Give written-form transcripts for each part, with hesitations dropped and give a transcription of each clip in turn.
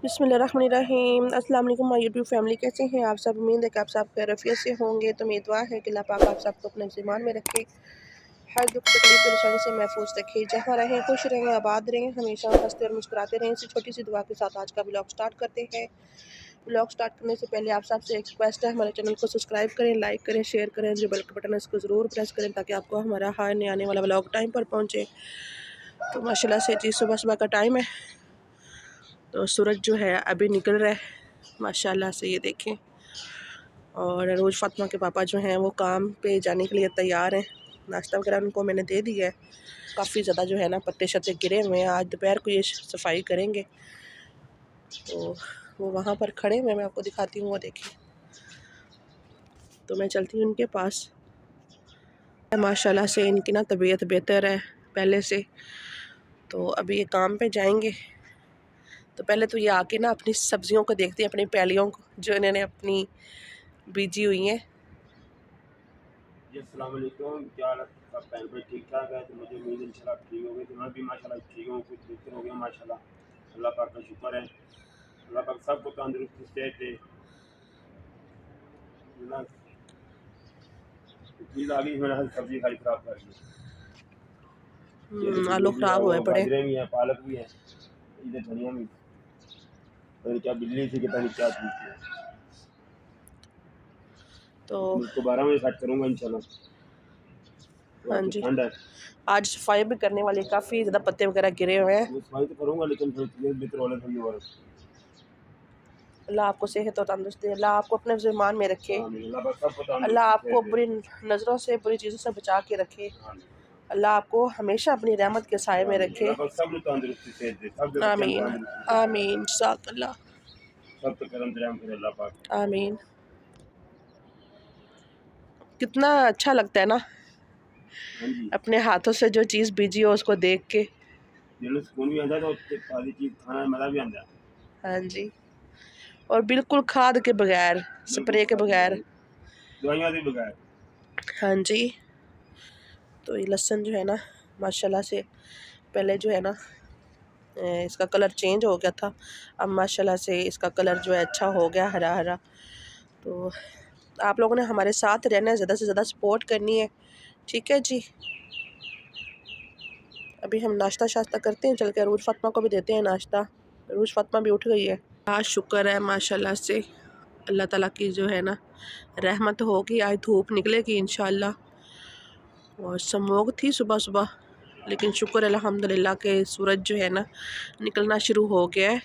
बिस्मिल्लाहिर्रहमानिर्रहीम। अस्सलाम वालेकुम माय यूट्यूब फैमिली, कैसे हैं आप सब? उम्मीद है कि आप सब खैरियत से होंगे। तो मेरी दुआ है कि अल्लाह पाक आप सबको अपने ईमान में रखे, हर दुख तकलीफ परेशानी से महफूज रखे, जहाँ रहें खुश रहें, आबाद रहें, हमेशा हंसते और मुस्कुराते रहें। इसी छोटी सी दुआ के साथ आज का ब्लॉग स्टार्ट करते हैं। ब्लॉग स्टार्ट करने से पहले आप सबसे एक रिक्वेस्ट है, हमारे चैनल को सब्सक्राइब करें, लाइक करें, शेयर करें, जो बेल का बटन है उसको ज़रूर प्रेस करें ताकि आपको हमारा हर नया आने वाला ब्लॉग टाइम पर पहुँचे। तो माशाल्लाह से जी सुबह सुबह का टाइम है, तो सूरज जो है अभी निकल रहा है माशाल्लाह से, ये देखें। और रोज़ फातिमा के पापा जो हैं वो काम पे जाने के लिए तैयार हैं। नाश्ता वगैरह उनको मैंने दे दिया है। काफ़ी ज़्यादा जो है ना पत्ते शत्ते गिरे हुए हैं, आज दोपहर को ये सफाई करेंगे। तो वो वहाँ पर खड़े हुए, मैं आपको दिखाती हूँ, वो देखें। तो मैं चलती हूँ उनके पास। माशाल्लाह से इनकी ना तबीयत बेहतर है पहले से। तो अभी ये काम पे जाएंगे, तो पहले तो ये आके ना अपनी सब्जियों को देखते हैं, अपनी पैलियों को जो इन्होंने अपनी बीजी हुई हैं। जी अस्सलाम वालेकुम, क्या हाल है सब? बहन भाई ठीक ठाक है? तो मुझे उम्मीद है इंशाल्लाह ठीक होंगे। तो मैं भी माशाल्लाह ठीक हूँ, कुछ बेहतर हो गया माशाल्लाह। अल्लाह पाक का शुक्र है, अल्लाह पाक सबको तंदुरुस्ती सेहत दे। ना चीज़ आ गई, मैंने हर सब्जी खाली खराब कर दी। ये देखिए, आलू ये भी है, ख़राब वो हुए पड़े। गाजरें भी हैं, पालक भी है, इधर धनिया भी। पता नहीं क्या बिल्ली थी कि पता नहीं क्या चीज़ थी। तो इसको 12 बजे सेट करूँगा इंशाल्लाह। हाँ बाकी जी, ठंड है, आज सफाई भी करने वाली, काफ़ी ज़्यादा पत्ते वगैरह गिरे हुए हैं। वो सफाई तो करूँगा लेकिन थोड़ी तबीयत बेहतर होने थोड़ी और। अल्लाह आपको सेहत और तंदुरुस्ती, अल्लाह आपको अपने ईमान में रखे, हाँ, अल्लाह पाक सबको अल्लाह तंदुरुस्ती आपको सेहत दे। बुरी नज़रों से, बुरी चीज़ों से बचा के रखे, हाँ, अल्लाह आपको हमेशा अपनी रहमत के साए में आमीन। रखे। अल्लाह पाक सब तंदुरुस्ती सेहत दे, सब दे बच्चों आमीन तंदुरुस्ती सेहत दे, आमीन जज़ाकल्लाह। सब पे करम रहम करे अल्लाह पाक। आमीन। कितना अच्छा लगता है ना हाँ जी, अपने हाथों से जो चीज़ बीजी हो उसको देख के। दिल में सुकून भी आता है, तो ताज़ी चीज़ खाने में मज़ा भी आता है। हाँ जी, और बिल्कुल खाद के बगैर, बिल्कुल स्प्रे के खाद बगैर। बगैर, दवाइयाँ के बगैर। हाँ जी। तो ये लहसुन जो है ना माशाल्लाह से, पहले जो है ना इसका कलर चेंज हो गया था, अब माशाल्लाह से इसका कलर जो है अच्छा हो गया, हरा हरा। तो आप लोगों ने हमारे साथ रहना है, ज़्यादा से ज़्यादा सपोर्ट करनी है, ठीक है जी। अभी हम नाश्ता शास्ता करते हैं, चल के अरूज फातिमा को भी देते हैं नाश्ता। अरूज फातिमा भी उठ गई है। आज शुक्र है माशाल्लाह से, अल्लाह ताला की जो है ना रहमत होगी, आज धूप निकलेगी इंशाल्लाह। और स्मॉग थी सुबह सुबह, लेकिन शुक्र अल्हम्दुलिल्लाह के सूरज जो है ना निकलना शुरू हो गया है।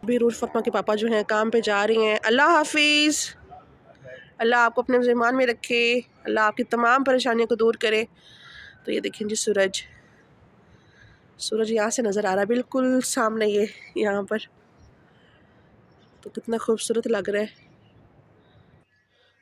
अभी रूज फातिमा के पापा जो हैं काम पे जा रही हैं। अल्लाह हाफिज़। अल्लाह आपको अपने ईमान में रखे, अल्लाह आपकी तमाम परेशानियों को दूर करे। तो ये देखें जी, सूरज सूरज यहाँ से नज़र आ रहा है बिल्कुल सामने, ये यहाँ पर, तो कितना खूबसूरत लग रहा है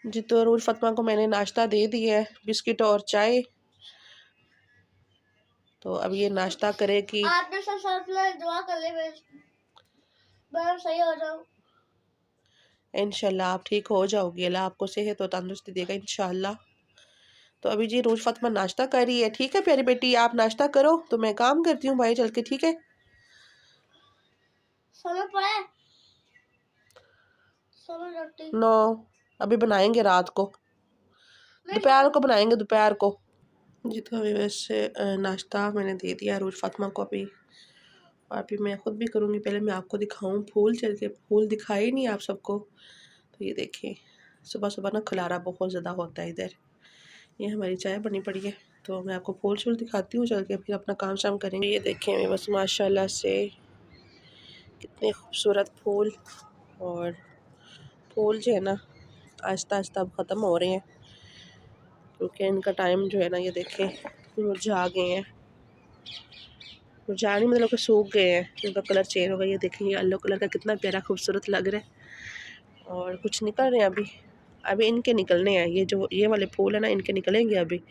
जी। तो रूज फातिमा को मैंने नाश्ता दे दिया है, बिस्किट और चाय। तो अब ये नाश्ता करेगी। आपने सब दुआ कर ले, मैं सही हो जाऊं इंशाल्लाह। आप ठीक हो जाओगी, अल्लाह आपको सेहत और तंदुरुस्ती देगा इंशाल्लाह। तो अभी जी रोज फातिमा नाश्ता कर रही है, ठीक है प्यारी बेटी, आप नाश्ता करो तो मैं काम करती हूँ भाई चल के, ठीक है। नो, अभी बनाएंगे रात को, दोपहर को बनाएंगे, दोपहर को जी। तो अभी वैसे नाश्ता मैंने दे दिया रोज फातिमा को अभी, और अभी मैं खुद भी करूँगी। पहले मैं आपको दिखाऊँ फूल, चल के फूल दिखाए ही नहीं आप सबको। तो ये देखिए, सुबह सुबह ना खलारा बहुत ज़्यादा होता है इधर। ये हमारी चाय बनी पड़ी है, तो मैं आपको फूल शूल दिखाती हूँ चल के, फिर अपना काम शाम करेंगे। ये देखें बस माशाल्लाह से कितने खूबसूरत फूल। और फूल जो है ना आहिस्ता आहिस्ता अब ख़त्म हो रहे हैं, क्योंकि इनका टाइम जो है ना, ये देखें मुरझा गए हैं। मुरझा नहीं मतलब कि सूख गए हैं, इनका कलर चेंज हो गया। ये देखें, ये येलो कलर का कितना प्यारा खूबसूरत लग रहा है। और कुछ निकल रहे हैं अभी, अभी इनके निकलने हैं। ये जो ये वाले फूल है ना, इनके निकलेंगे अभी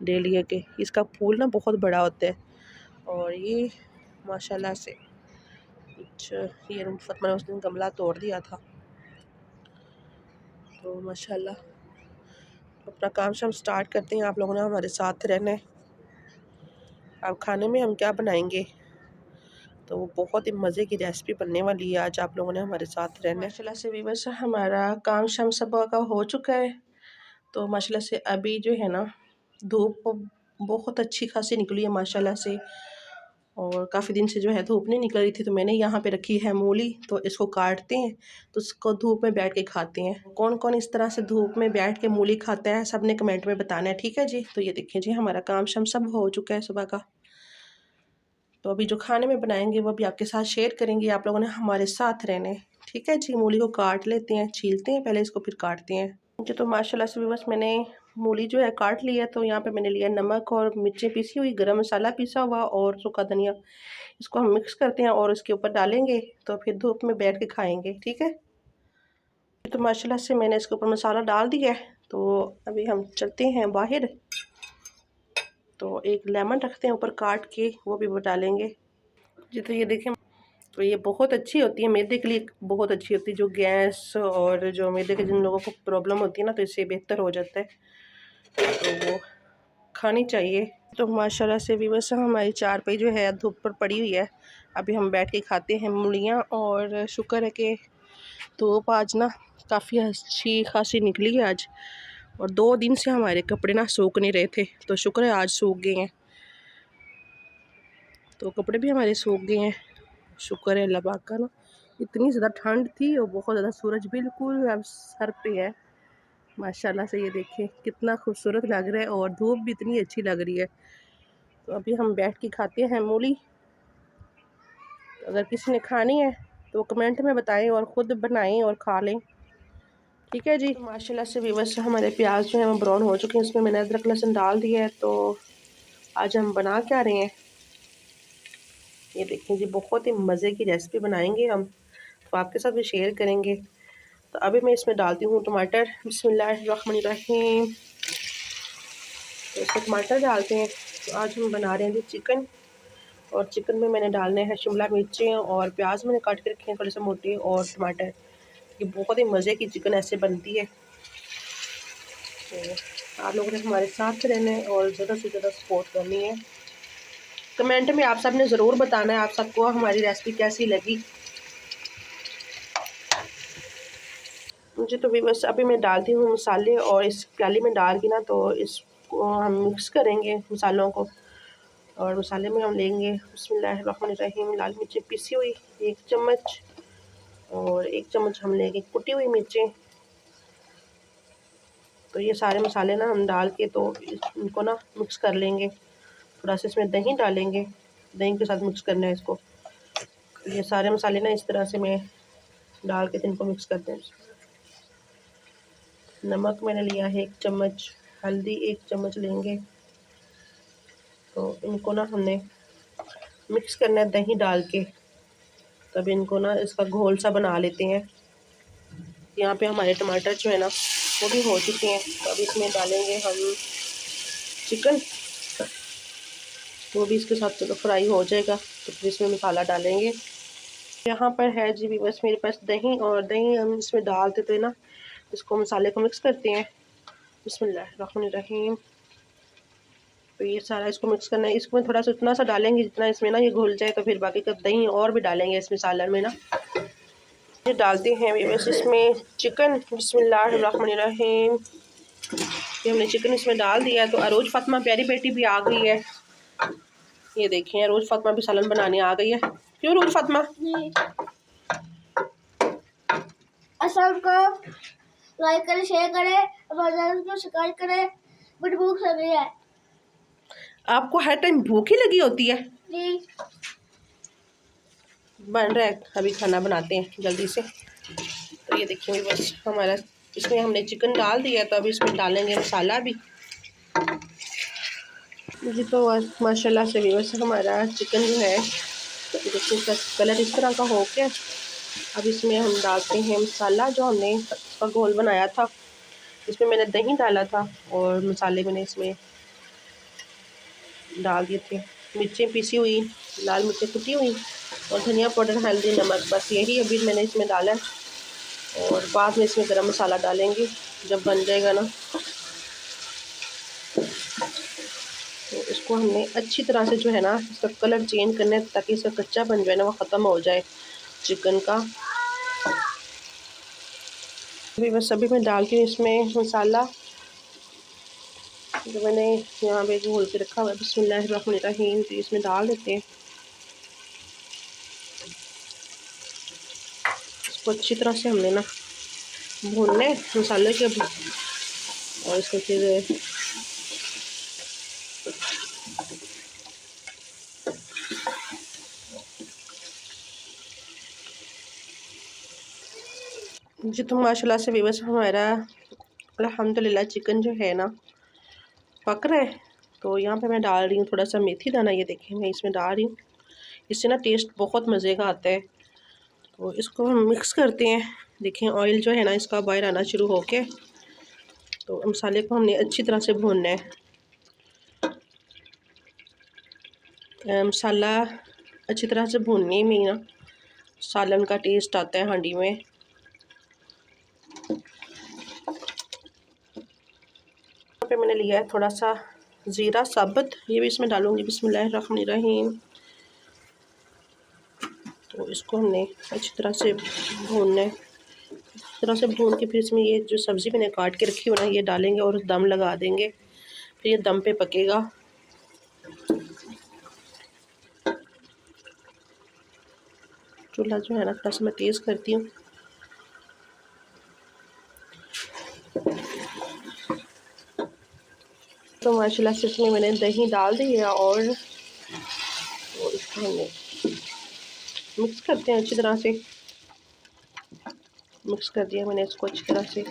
डेलिया के। इसका फूल ना बहुत बड़ा होता है। और ये माशाल्लाह से कुछ, ये फातिमा ने उस दिन गमला तोड़ दिया था, तो माशाल्लाह। अपना काम शाम स्टार्ट करते हैं, आप लोगों ने हमारे साथ रहना है। अब खाने में हम क्या बनाएंगे? तो वो बहुत ही मज़े की रेसिपी बनने वाली है। आज आप लोगों ने हमारे साथ रहना है। माशाल्लाह से व्यूअर्स हमारा काम शाम सब का हो चुका है। तो माशाल्लाह से अभी जो है ना धूप बहुत अच्छी खासी निकली है माशाल्लाह से, और काफ़ी दिन से जो है धूप नहीं निकल रही थी। तो मैंने यहाँ पे रखी है मूली, तो इसको काटते हैं तो इसको धूप में बैठ के खाते हैं। कौन कौन इस तरह से धूप में बैठ के मूली खाता है सब ने कमेंट में बताना है, ठीक है जी। तो ये देखिए जी हमारा काम शाम सब हो चुका है सुबह का। तो अभी जो खाने में बनाएंगे वो भी आपके साथ शेयर करेंगे। आप लोगों ने हमारे साथ रहना है, ठीक है जी। मूली को काट लेते हैं, छीलते हैं पहले इसको, फिर काटते हैं जी। तो माशाल्लाह से बस मैंने मूली जो है काट लिया। तो यहाँ पे मैंने लिया नमक और मिर्ची पीसी हुई, गरम मसाला पीसा हुआ और सूखा धनिया। इसको हम मिक्स करते हैं और इसके ऊपर डालेंगे, तो फिर धूप में बैठ के खाएंगे, ठीक है। तो माशाल्लाह से मैंने इसके ऊपर मसाला डाल दिया है। तो अभी हम चलते हैं बाहर। तो एक लेमन रखते हैं ऊपर काट के, वो भी डालेंगे जी। तो ये देखें, तो ये बहुत अच्छी होती है मैदे के लिए, बहुत अच्छी होती है। जो गैस और जो मैदे के जिन लोगों को प्रॉब्लम होती है ना, तो इससे बेहतर हो जाता है, तो वो खानी चाहिए। तो माशाल्लाह से भी बस हमारी चारपाई जो है धूप पर पड़ी हुई है। अभी हम बैठ के खाते हैं मूलियाँ, और शुक्र है कि धूप आज ना काफ़ी अच्छी खासी निकली है आज। और 2 दिन से हमारे कपड़े ना सूख नहीं रहे थे, तो शुक्र है आज सूख गए हैं। तो कपड़े भी हमारे सूख गए हैं, शुक्र है अल्लाह पाक का ना। इतनी ज़्यादा ठंड थी और बहुत ज़्यादा सूरज बिल्कुल अब सर पे है माशाल्लाह से। ये देखिए कितना खूबसूरत लग रहा है और धूप भी इतनी अच्छी लग रही है। तो अभी हम बैठ के खाते हैं मूली। तो अगर किसी ने खानी है तो कमेंट में बताएं और ख़ुद बनाएं और खा लें, ठीक है जी। तो माशाल्लाह से व्यूअर्स हमारे प्याज जो है वो ब्राउन हो चुके हैं, इसमें मैंने अदरक लहसुन डाल दिया है। तो आज हम बना क्या रहे हैं, ये देखें जी, बहुत ही मज़े की रेसिपी बनाएंगे हम, तो आपके साथ भी शेयर करेंगे। तो अभी मैं इसमें डालती हूँ टमाटर। बिस्मिल्लाहिर्रहमानिर्रहीम। तो इसमें टमाटर डालते हैं। तो आज हम बना रहे हैं जी चिकन, और चिकन में मैंने डालने हैं शिमला मिर्चें और प्याज मैंने काट के रखे हैं थोड़े से मोटे, और टमाटर। ये बहुत ही मज़े की चिकन ऐसे बनती है। तो आप लोगों ने हमारे साथ रहना है और ज़्यादा से ज़्यादा सपोर्ट करनी है। कमेंट में आप सब ने ज़रूर बताना है आप सबको हमारी रेसिपी कैसी लगी मुझे। तो भी बस अभी मैं डालती हूँ मसाले, और इस प्याली में डाल के ना तो इसको हम मिक्स करेंगे मसालों को। और मसाले में हम लेंगे बिस्मिल्लाहिर्रहमानिर्रहीम लाल मिर्चें पिसी हुई 1 चम्मच, और 1 चम्मच हम लेंगे कुटी हुई मिर्चें। तो ये सारे मसाले ना हम डाल के तो इनको ना मिक्स कर लेंगे। थोड़ा सा इसमें दही डालेंगे, दही के साथ मिक्स करना है इसको। ये सारे मसाले ना इस तरह से मैं डाल के इनको मिक्स करते हैं। नमक मैंने लिया है 1 चम्मच, हल्दी 1 चम्मच लेंगे। तो इनको ना हमने मिक्स करना है दही डाल के। तब इनको ना इसका घोल सा बना लेते हैं। यहाँ पे हमारे टमाटर जो है ना वो भी हो चुके हैं। तो अब इसमें डालेंगे हम चिकन, वो भी इसके साथ चलो फ्राई हो जाएगा। तो फिर इसमें मसाला डालेंगे। यहाँ पर है जी भी बस मेरे पास दही, और दही हम इसमें डाल देते हैं ना, इसको मसाले को मिक्स करते हैं। बिस्मिल्लाहिर्रहमानिर्रहीम। तो ये सारा इसको मिक्स करना है। इसमें थोड़ा सा उतना सा डालेंगे जितना इसमें ना ये घुल जाए, तो फिर बाकी का दही और भी डालेंगे इसमें सालन में ना। ये डालते हैं बस इसमें चिकन। बिस्मिल्लाहिर्रहमानिर्रहीम। ये हमने चिकन इसमें डाल दिया। तो अरोज फातिमा प्यारी बेटी भी आ गई है। ये देखें अरोज फातिमा भी सालन बनाने आ गई है। क्यों रोज फातिमा? लाइक करें, शेयर करें, और सब्सक्राइब करें। बड़ी भूख लगी है। आपको हर टाइम भूखी लगी होती है? जी। बन रहा है, अभी खाना बनाते हैं जल्दी से। तो ये देखिए बस हमारा इसमें हमने चिकन डाल दिया। तो अभी इसमें डालेंगे मसाला भी जी। तो माशाल्लाह से भी बस हमारा चिकन जो है तो देखिए इसका कलर इस तरह का हो गया। अब इसमें हम डालते हैं मसाला जो हमने इसका घोल बनाया था। इसमें मैंने दही डाला था और मसाले मैंने इसमें डाल दिए थे। मिर्चें पीसी हुई, लाल मिर्चें कुटी हुई, और धनिया पाउडर, हल्दी, नमक, बस यही अभी मैंने इसमें डाला है। और बाद में इसमें गरम मसाला डालेंगे जब बन जाएगा ना। तो इसको हमने अच्छी तरह से जो है ना इसका कलर चेंज करना है ताकि इसका कच्चापन जो है ना वो ख़त्म हो जाए चिकन का। अभी बस अभी मैं डालती हूँ इसमें मसाला जो मैंने यहाँ पे घोल के रखा हुआ है। बिस्मिल्लाहिर्रहमानिर्रहीम। तो इसमें डाल देते हैं, इसको अच्छी तरह से हमने ना भूनना है मसाले के। और इसको फिर जी तो माशाल्लाह से बस हमारा अल्हम्दुलिल्लाह चिकन जो है ना पक रहा है। तो यहाँ पे मैं डाल रही हूँ थोड़ा सा मेथी दाना, ये देखें मैं इसमें डाल रही हूँ, इससे ना टेस्ट बहुत मज़े का आता है। तो इसको हम मिक्स करते हैं। देखें ऑयल जो है ना इसका बाहर आना शुरू हो के। तो मसाले को हमने अच्छी तरह से भूनना है। मसाला अच्छी तरह से भूनने में ही ना सालन का टेस्ट आता है हांडी में। पे मैंने लिया है थोड़ा सा ज़ीरा साबुत, ये भी इसमें डालूंगी। बिस्मिल्लाहिर्रहमानिर्रहीम। तो इसको हमने अच्छी तरह से भूनना है। इस तरह से भून के फिर इसमें ये जो सब्ज़ी मैंने काट के रखी हो ना ये डालेंगे और दम लगा देंगे, फिर ये दम पे पकेगा। चूल्हा जो है ना थोड़ा सा मैं तेज़ करती हूँ। तो माशाल्लाह से इसमें मैंने दही डाल दी है और इसको हमने मिक्स करते हैं अच्छी तरह से। मिक्स कर दिया मैंने इसको अच्छी तरह से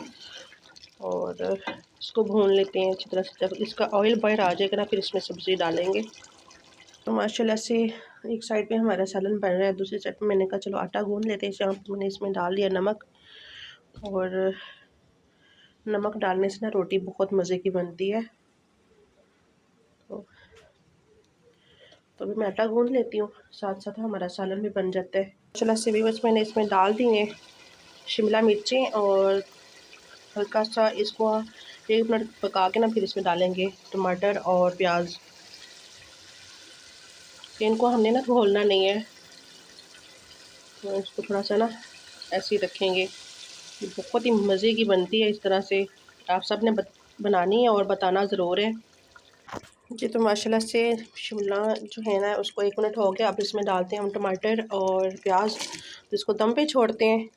और इसको भून लेते हैं अच्छी तरह से। जब इसका ऑयल बाहर आ जाएगा ना फिर इसमें सब्ज़ी डालेंगे। तो माशाल्लाह से एक साइड पे हमारा सालन बन रहा है, दूसरी साइड पे मैंने कहा चलो आटा गूंद लेते हैं। यहाँ मैंने इसमें डाल दिया नमक, और नमक डालने से ना रोटी बहुत मज़े की बनती है। तो अभी मैं आटा गूंद लेती हूँ, साथ साथ हमारा सालन भी बन जाता है। माशाल्लाह से भी बस मैंने इसमें डाल दी है शिमला मिर्चें और हल्का सा इसको 1 मिनट पका के ना फिर इसमें डालेंगे टमाटर और प्याज। इनको हमने ना घोलना नहीं है, तो इसको थोड़ा सा ना ऐसे ही रखेंगे। ये बहुत ही मज़े की बनती है। इस तरह से आप सब ने बनानी है और बताना ज़रूर है जी। तो माशाल्लाह से शिमला जो है ना उसको 1 मिनट हो गया। अब इसमें डालते हैं हम टमाटर और प्याज। इसको दम पे छोड़ते हैं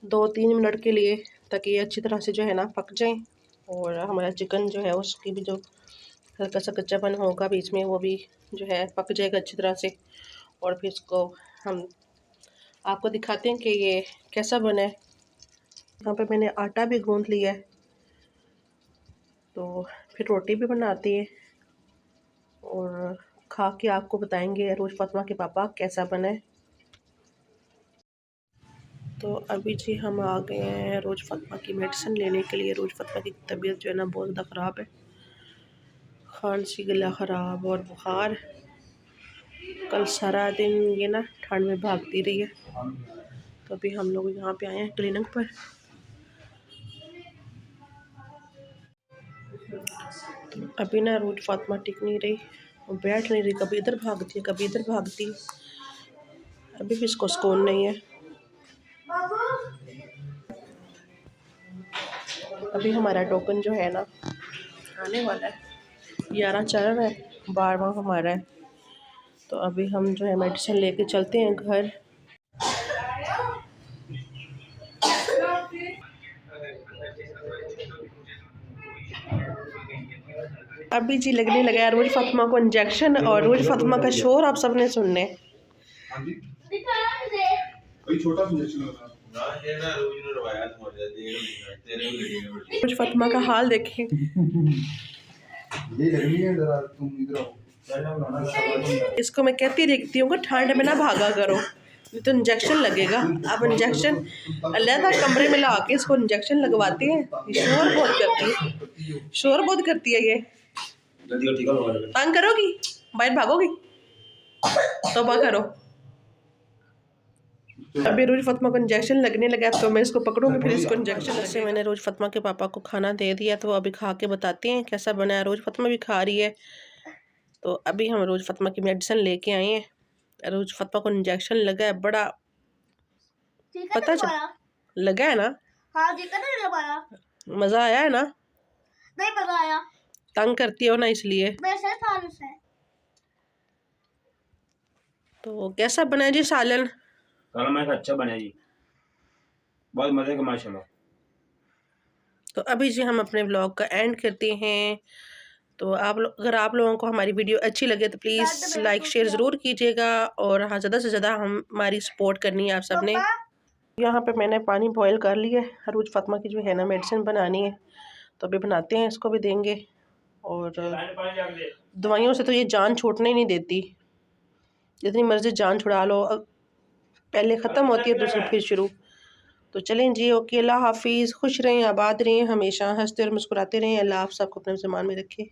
2-3 मिनट के लिए ताकि ये अच्छी तरह से जो है ना पक जाए और हमारा चिकन जो है उसकी भी जो हल्का सा कच्चापन होगा बीच में वो भी जो है पक जाएगा अच्छी तरह से। और फिर इसको हम आपको दिखाते हैं कि ये कैसा बना है। यहाँ पे मैंने आटा भी गूंथ लिया है, तो फिर रोटी भी बनाती है और खा के आपको बताएंगे अरूज फातिमा के पापा कैसा बना है। तो अभी जी हम आ गए हैं अरूज फातिमा की मेडिसिन लेने के लिए। अरूज फातिमा की तबीयत जो है ना बहुत ज़्यादा ख़राब है, खांसी गला ख़राब और बुखार। कल सारा दिन ये ना ठंड में भागती रही है। तो अभी हम लोग यहाँ पे आए हैं क्लिनिक पर। तो अभी ना अरूज फातिमा टिक नहीं रही, वो बैठ नहीं रही, कभी इधर भागती है कभी इधर भागती है। अभी भी इसको सुकून नहीं है। अभी हमारा टोकन जो है ना आने वाला है, 11 चल रहा है, 12वां हमारा है। तो अभी हम जो है मेडिसिन लेके चलते हैं घर। अभी जी लगने लगा अरूज फातिमा को इंजेक्शन, और अरूज फातिमा का शोर आप सबने सुनने। अरूज फातिमा का हाल देखें। इसको मैं कहती रहती हूँ ठंड में ना भागा करो, तो इंजेक्शन लगेगा। अब इंजेक्शन अलग कमरे में ला के इसको इंजेक्शन लगवाते हैं। शोर बहुत करती है, शोर बहुत करती है ये। तंग करोगी, बाहर भागोगी, तौबा करो। अभी रोज फातिमा को इंजेक्शन लगने लगा, तो मैं इसको पकड़ूंगी फिर इसको इंजेक्शन से। मैंने रोज फातिमा के पापा को खाना दे दिया, तो अभी खा के बताते हैं कैसा बना है। रोज फातिमा भी खा रही है। तो अभी हम रोज़ फ़ातिमा की मेडिसिन लेके आए हैं। रोज़ फ़ातिमा को इंजेक्शन लगा है, बड़ा ठीक है पता चल लगवाया? लगा है ना? हाँ ठीक है लगवाया? मज़ा आया है ना? नहीं मजा आया, तंग करती हो ना इसलिए। मेरे सर खारिश है। तो कैसा बना है जी सालन? सालन मैं अच्छा बना जी, बहुत मज़े का माशाल्लाह। तो अभी जी हम अपने व्लॉग का एंड करते हैं। तो अगर आप लोगों को हमारी वीडियो अच्छी लगे तो प्लीज़ लाइक शेयर ज़रूर कीजिएगा, और हाँ ज़्यादा से ज़्यादा हमारी सपोर्ट करनी है आप सब ने। यहाँ पे मैंने पानी बॉईल कर लिया है, रोज़ फ़ातिमा की जो है ना मेडिसिन बनानी है, तो अभी बनाते हैं, इसको भी देंगे। और दवाइयों से तो ये जान छूटने ही नहीं देती, जितनी मर्ज़ी जान छुड़ा लो, पहले ख़त्म होती है दूसरी फिर शुरू। तो चलें जी, ओके, अल्लाह हाफिज़, खुश रहें, आबाद रहें, हमेशा हंसते और मुस्कुराते रहें। अल्लाह आप सबको अपने ज़मान में रखे।